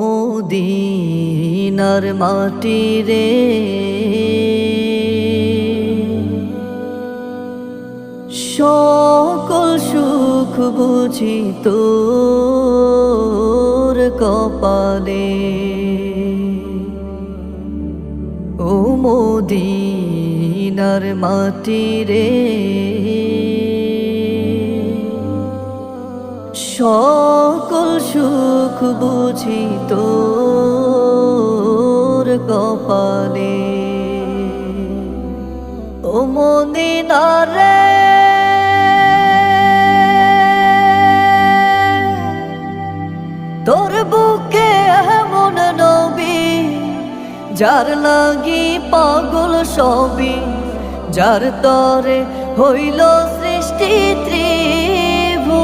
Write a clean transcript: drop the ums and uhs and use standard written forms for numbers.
মদিনার মাটি রে, সকল সুখ বুঝি তোর কপালে। ও মদিনার মাটি রে, সকল সুখ বুঝি তোর কপালে। ও মদিনা রে, তোর বুকে এমন নবী, যার লাগি পাগল সবই, যার তরে হইল সৃষ্টি ত্রিভুবন।